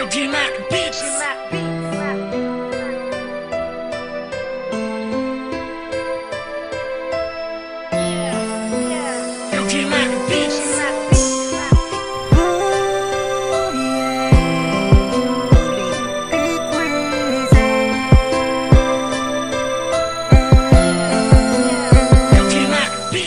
G-Mac Beats. G-Mac Beats.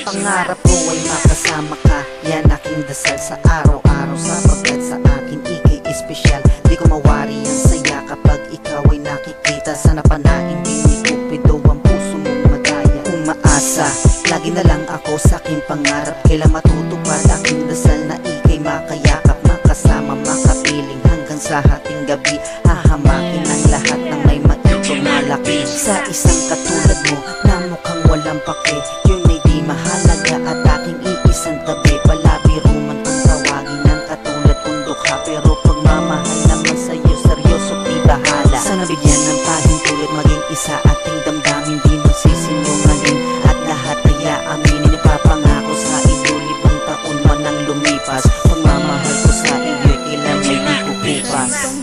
Pangarap ko ay makasama ka, yan aking dasal sa araw-araw, sapagkat sa akin ika'y espesyal. Di ko mawari ang saya kapag ikaw ay nakikita. Sana panain din ni Cupido ang puso mong madaya. Umaasa, lagi na lang ako sa aking pangarap, kailan matutupad aking dasal na ika'y makayakap, makasama, makapiling hanggang sa hating gabi. Hahamakin ang lahat ng may maitong malaki. Sa isang katulad mo na mukhang walang pake, yun ay di mahalaga at aking iisang tabi. Palabiro man kung tawagin ng katulad kong dukha, pero pagmamahal naman sa'yo seryoso di bahala. Sana bigyan ng pahintulot maging isa ating damdamin, di magsisinungaling at lahat ay aaminin. Ipapangako sa iyo, libang taon man ang lumipas, pagmamahal ko sa iyo'y kailan may di kukupas.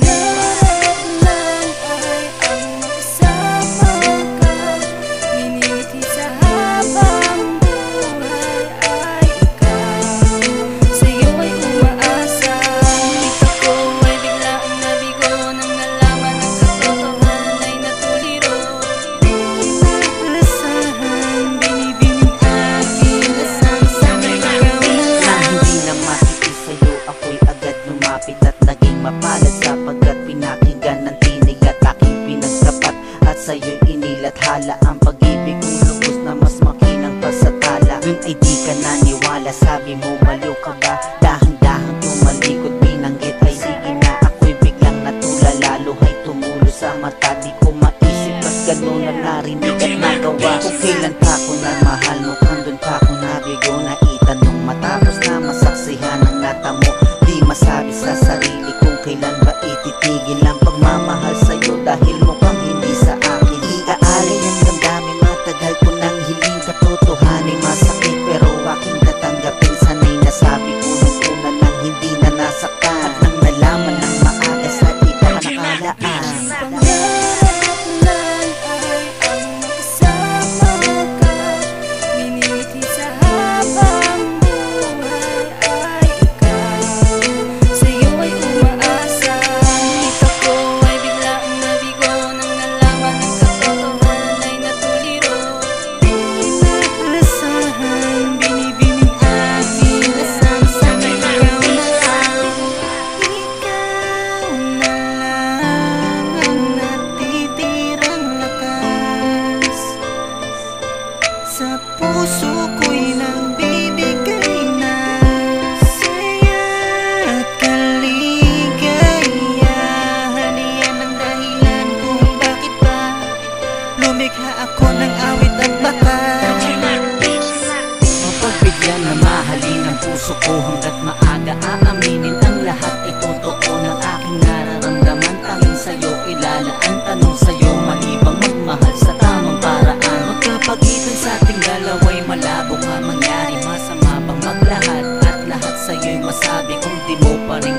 At naging mapalad sapagkat pinakinggan ng tinig at aking pinagtapat, at sa'yo'y inilathala ang pag-ibig kong lubos na mas makinang pa sa tala. Dun ay di ka naniwala, sabi mo maliw ka ba? Dahang-dahang tumalikod, binanggit ay sige na. Ako'y biglang natula, lalo ay tumulo sa mata. Di ko maisip at gano'n na narinig at nagawa. Kung kailan pa ako nagmahal mo, kandun pa ako nabigo na itanong. Matapos na masaksihan ang natamo, di masabi sa sarili kung kailan ba ititigil ang pagmamahal sa'yo, dahil mukhang hindi sa akin iaalay ang damdamin. Matagal ko nang hiling, katotohanin masakit pero aking tatanggapin. Sana'y nasabi ko nung una nang hindi na nasaktan, at nang nalaman ng maaga sa iba ka nakalaan. Sa puso ko'y nagbibigay na saya at kaligayahan. Yan ang dahilan kung bakit ba lumikha ako ng awit at bakas. Mapagbigyan na mahalin ang puso ko hanggat maaga, aaminin ang lahat ay totoo ng aking nararamdaman. Tanging sa'yo ilalaan, tanong sa'yo malibang magmahal sa tamang paraan. Magkapagitan sa ating dalawa'y malabo nga mangyari, masama bang maglahat at lahat sa'yo'y masabi kung di mo pa rin